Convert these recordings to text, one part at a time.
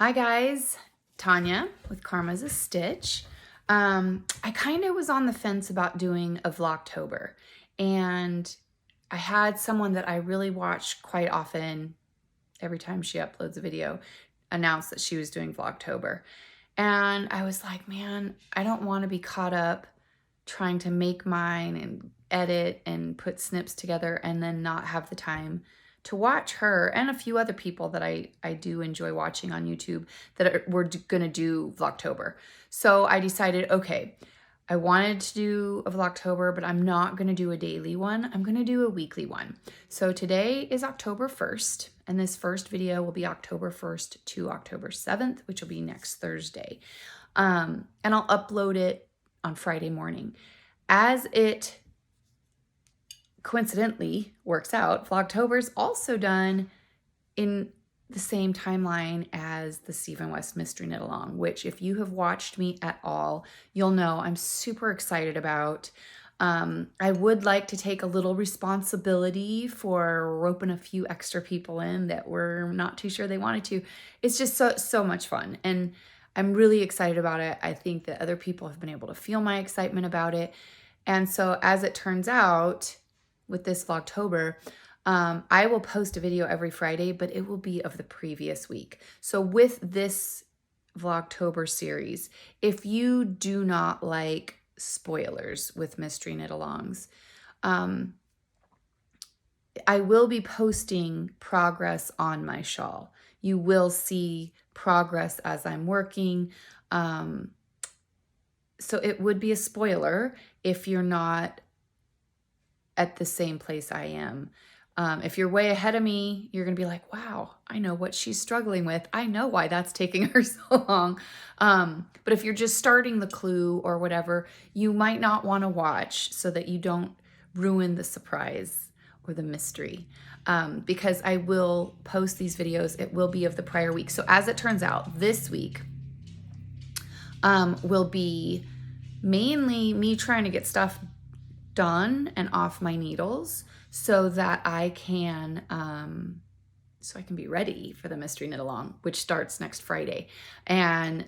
Hi guys, Tanya with Karma's a Stitch. I kind of was on the fence about doing a Vlogtober, and I had someone that I really watch quite often, every time she uploads a video, announce that she was doing Vlogtober. And I was like, man, I don't want to be caught up trying to make mine and edit and put snips together and then not have the time to watch her and a few other people that I do enjoy watching on YouTube that were going to do Vlogtober. So I decided, okay, I wanted to do a Vlogtober, but I'm not going to do a daily one. I'm going to do a weekly one. So today is October 1st, and this first video will be October 1st to October 7th, which will be next Thursday. And I'll upload it on Friday morning. As it coincidentally works out, Vlogtober is also done in the same timeline as the Stephen West Mystery Knit Along, which if you have watched me at all, you'll know I'm super excited about. I would like to take a little responsibility for roping a few extra people in that were not too sure they wanted to. It's just so much fun, and I'm really excited about it. I think that other people have been able to feel my excitement about it. And so as it turns out, with this Vlogtober, I will post a video every Friday, but it will be of the previous week. So with this Vlogtober series, if you do not like spoilers with mystery knit alongs, I will be posting progress on my shawl. You will see progress as I'm working. So it would be a spoiler if you're not at the same place I am. If you're way ahead of me, you're going to be like, wow, I know what she's struggling with. I know why that's taking her so long. But if you're just starting the clue or whatever, you might not want to watch so that you don't ruin the surprise or the mystery. Because I will post these videos. It will be of the prior week. So as it turns out, this week will be mainly me trying to get stuff done and off my needles so that I can be ready for the mystery knit along, which starts next Friday. And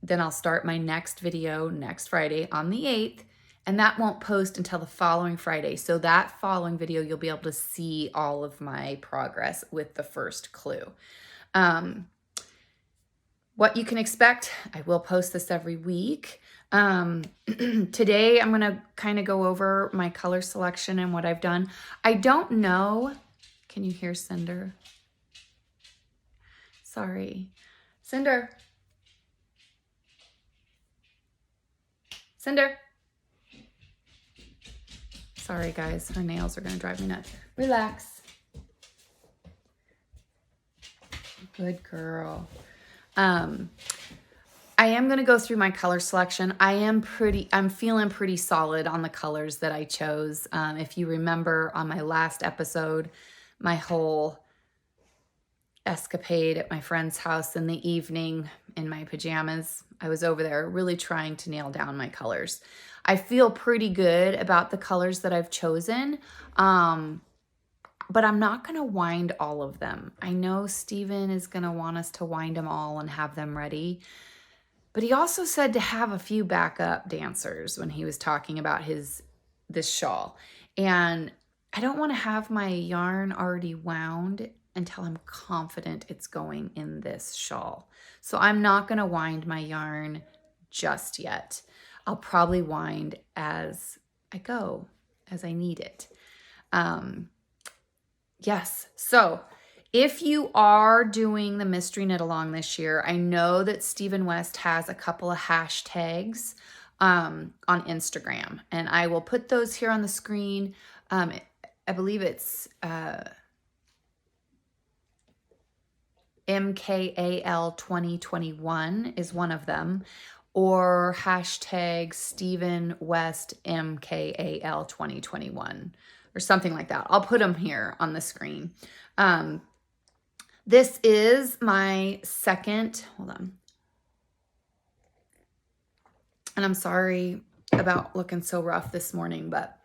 then I'll start my next video next Friday on the 8th, and that won't post until the following Friday. So that following video, you'll be able to see all of my progress with the first clue. What you can expect, I will post this every week. Today I'm going to kind of go over my color selection and what I've done. I don't know. Can you hear Cinder? Sorry. Cinder. Cinder. Sorry guys, her nails are going to drive me nuts. Relax. Good girl. I am going to go through my color selection. I'm feeling pretty solid on the colors that I chose. If you remember on my last episode, my whole escapade at my friend's house in the evening in my pajamas, I was over there really trying to nail down my colors. I feel pretty good about the colors that I've chosen. But I'm not going to wind all of them. I know Stephen is going to want us to wind them all and have them ready. But he also said to have a few backup dancers when he was talking about this shawl. And I don't want to have my yarn already wound until I'm confident it's going in this shawl. So I'm not going to wind my yarn just yet. I'll probably wind as I go, as I need it. Yes, so if you are doing the mystery knit along this year, I know that Stephen West has a couple of hashtags on Instagram, and I will put those here on the screen. I believe it's MKAL 2021 is one of them, or hashtag Stephen West MKAL 2021. Or something like that. I'll put them here on the screen. This is my second, hold on. And I'm sorry about looking so rough this morning, but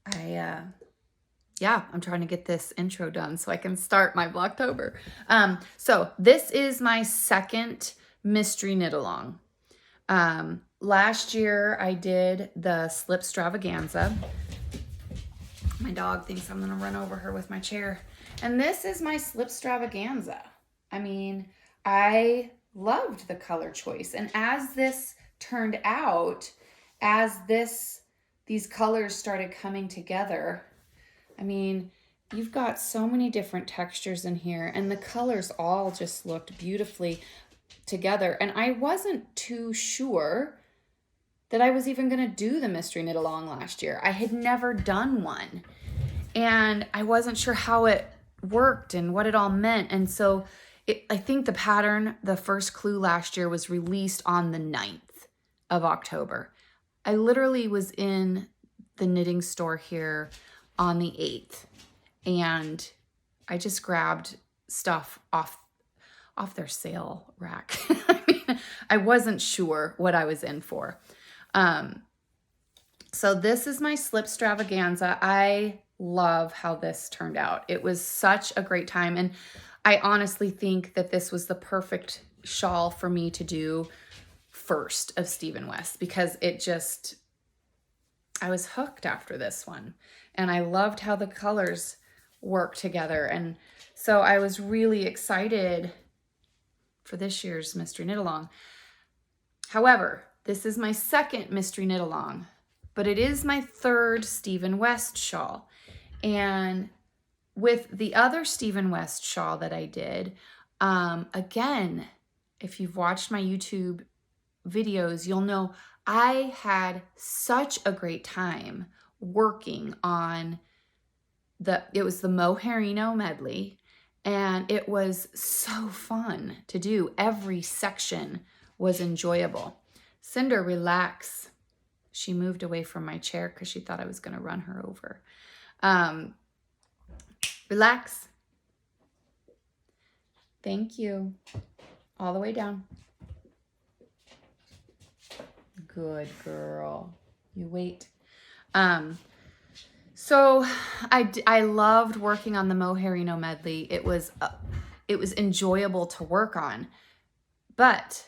I yeah, I'm trying to get this intro done so I can start my Vlogtober. So this is my second mystery knit along. Last year I did the slip stravaganza. My dog thinks I'm gonna run over her with my chair. And this is my slip stravaganza. I mean, I loved the color choice. And as this turned out, as these colors started coming together, I mean, you've got so many different textures in here, and the colors all just looked beautifully together. And I wasn't too sure that I was even going to do the mystery knit along last year. I had never done one, and I wasn't sure how it worked and what it all meant. And so I think the pattern, the first clue last year, was released on the 9th of October. I literally was in the knitting store here on the 8th, and I just grabbed stuff off their sale rack. I mean, I wasn't sure what I was in for. So this is my slip stravaganza. I love how this turned out. It was such a great time, and I honestly think that this was the perfect shawl for me to do first of Stephen West, because I was hooked after this one, and I loved how the colors work together. And so I was really excited for this year's mystery knit along. However, this is my second mystery knit along, but it is my third Stephen West shawl. And with the other Stephen West shawl that I did, again, if you've watched my YouTube videos, you'll know I had such a great time working on it was the Mohairino medley, and it was so fun to do. Every section was enjoyable. Cinder, relax. She moved away from my chair because she thought I was going to run her over. Relax. Thank you. All the way down. Good girl. You wait. So I loved working on the Mohairino medley. It was enjoyable to work on, but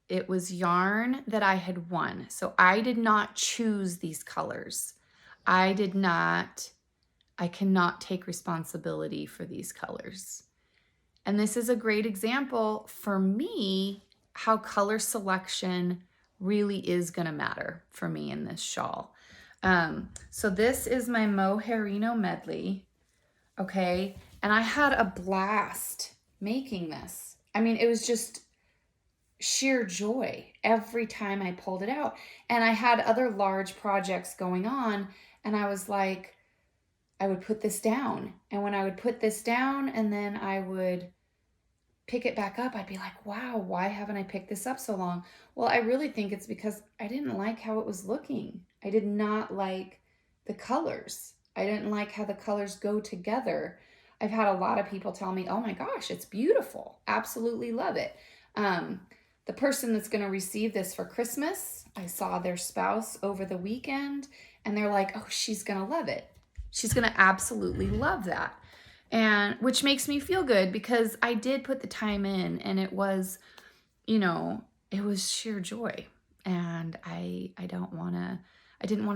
it was yarn that I had won. So I did not choose these colors. I cannot take responsibility for these colors. And this is a great example for me how color selection really is going to matter for me in this shawl. So this is my Mohairino medley, okay? And I had a blast making this. I mean, it was just sheer joy every time I pulled it out. And I had other large projects going on, and I was like, I would put this down. And when I would put this down and then I would pick it back up, I'd be like, wow, why haven't I picked this up so long? Well, I really think it's because I didn't like how it was looking. I did not like the colors. I didn't like how the colors go together. I've had a lot of people tell me, oh my gosh, it's beautiful. Absolutely love it. The person that's going to receive this for Christmas, I saw their spouse over the weekend, and they're like, oh, she's going to love it. She's going to absolutely love that. And which makes me feel good, because I did put the time in, and it was, it was sheer joy. And I didn't want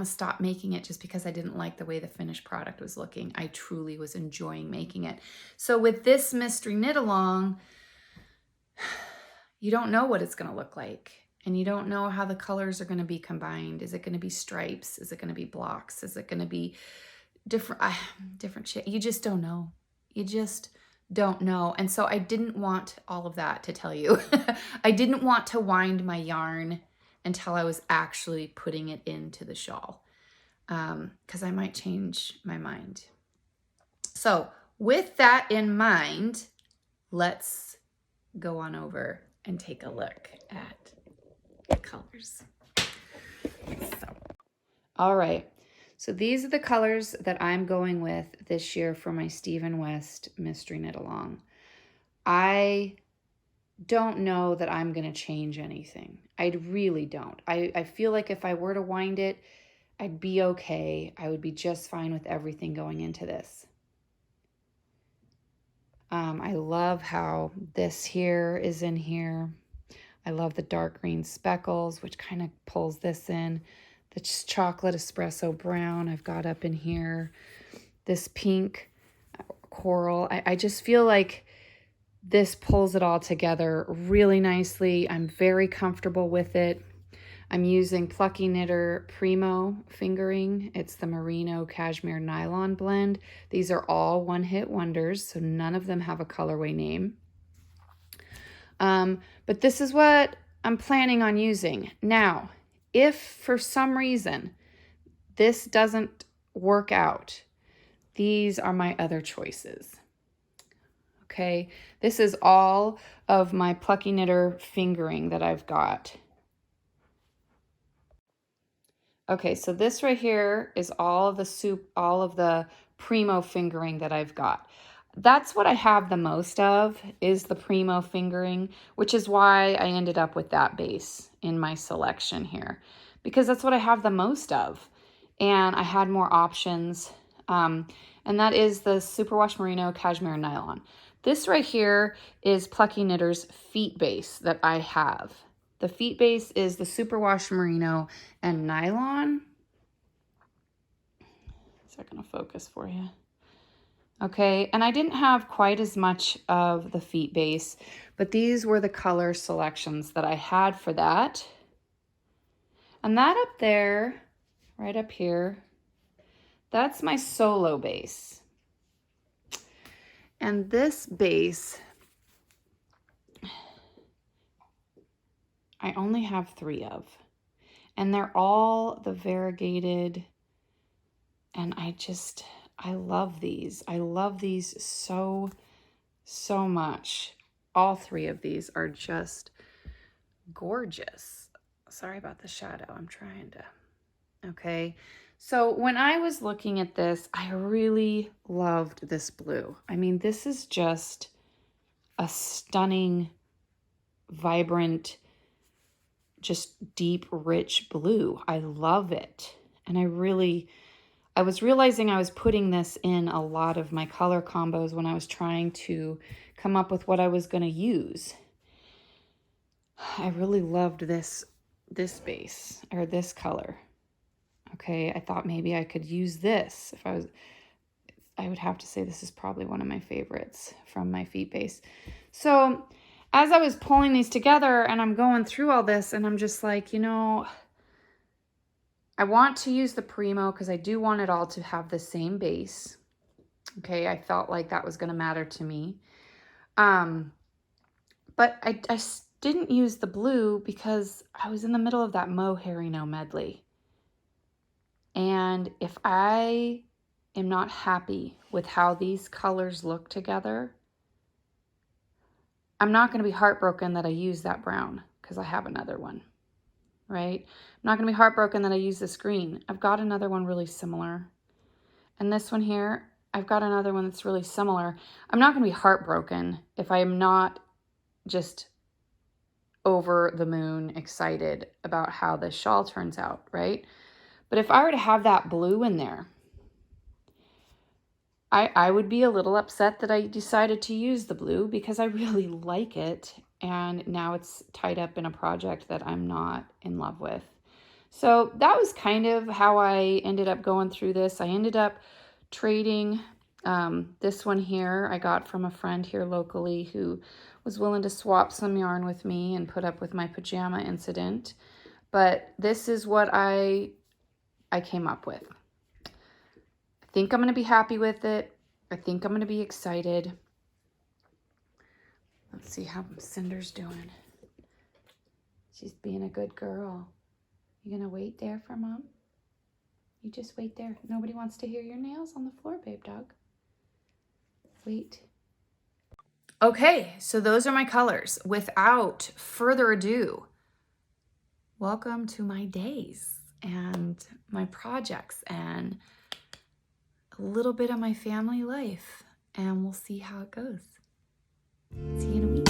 to stop making it just because I didn't like the way the finished product was looking. I truly was enjoying making it. So with this mystery knit along, you don't know what it's going to look like, and you don't know how the colors are going to be combined. Is it going to be stripes? Is it going to be blocks? Is it going to be different shit? You just don't know. You just don't know. And so I didn't want all of that to tell you. I didn't want to wind my yarn until I was actually putting it into the shawl, because I might change my mind. So with that in mind, let's go on over and take a look at the colors. All right. So these are the colors that I'm going with this year for my Stephen West mystery knit along. I don't know that I'm going to change anything. I really don't. I feel like if I were to wind it, I'd be okay. I would be just fine with everything going into this. I love how this here is in here. I love the dark green speckles, which kind of pulls this in. The chocolate espresso brown I've got up in here. This pink coral. I just feel like this pulls it all together really nicely. I'm very comfortable with it. I'm using Plucky Knitter Primo fingering. It's the Merino Cashmere Nylon blend. These are all one-hit wonders, so none of them have a colorway name. But this is what I'm planning on using. Now, if for some reason this doesn't work out, these are my other choices. Okay, this is all of my Plucky Knitter fingering that I've got. Okay, so this right here is all of the Primo fingering that I've got. That's what I have the most of, is the Primo fingering, which is why I ended up with that base in my selection here, because that's what I have the most of. And I had more options, and that is the Superwash Merino Cashmere Nylon. This right here is Plucky Knitter's feet base that I have. The feet base is the Superwash Merino and Nylon. Is that going to focus for you? Okay, and I didn't have quite as much of the feet base, but these were the color selections that I had for that. And that up there, right up here, that's my solo base. And this base, I only have 3 of, and they're all the variegated, and I love these. I love these so much. All 3 of these are just gorgeous. Sorry about the shadow. I'm trying to, okay. So when I was looking at this, I really loved this blue. I mean, this is just a stunning, vibrant, just deep, rich blue. I love it. And I was realizing I was putting this in a lot of my color combos when I was trying to come up with what I was going to use. I really loved this base, or this color. Okay, I thought maybe I could use this. I would have to say this is probably one of my favorites from my feet base. So as I was pulling these together and I'm going through all this, and I'm just like, you know, I want to use the Primo because I do want it all to have the same base. Okay, I felt like that was going to matter to me. But I didn't use the blue because I was in the middle of that Mohairino medley. And if I am not happy with how these colors look together, I'm not going to be heartbroken that I use that brown because I have another one, right? I'm not going to be heartbroken that I use this green. I've got another one really similar. And this one here, I've got another one that's really similar. I'm not going to be heartbroken if I'm not just over the moon excited about how this shawl turns out, right? But if I were to have that blue in there, I would be a little upset that I decided to use the blue because I really like it. And now it's tied up in a project that I'm not in love with. So that was kind of how I ended up going through this. I ended up trading this one here I got from a friend here locally who was willing to swap some yarn with me and put up with my pajama incident. But this is what I came up with. I think I'm going to be happy with it. I think I'm going to be excited. Let's see how Cinder's doing. She's being a good girl. You going to wait there for Mom? You just wait there. Nobody wants to hear your nails on the floor, babe dog. Wait. Okay, so those are my colors. Without further ado, welcome to my days and my projects and a little bit of my family life, and we'll see how it goes. See you in a week.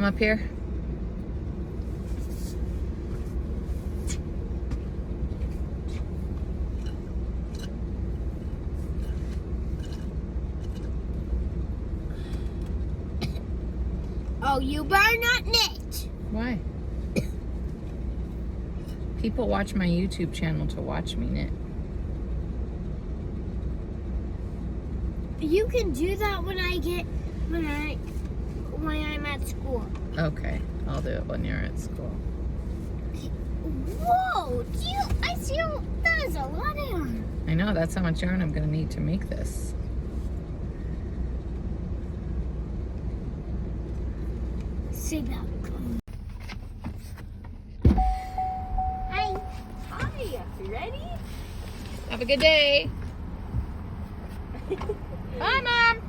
up here? Oh, you better not knit. Why? People watch my YouTube channel to watch me knit. You can do that when I'm at school. Okay, I'll do it when you're at school. Whoa! I see that is a lot of yarn. I know, that's how much yarn I'm gonna need to make this. Say that. Hi. Hi. You ready? Have a good day. Bye, Mom.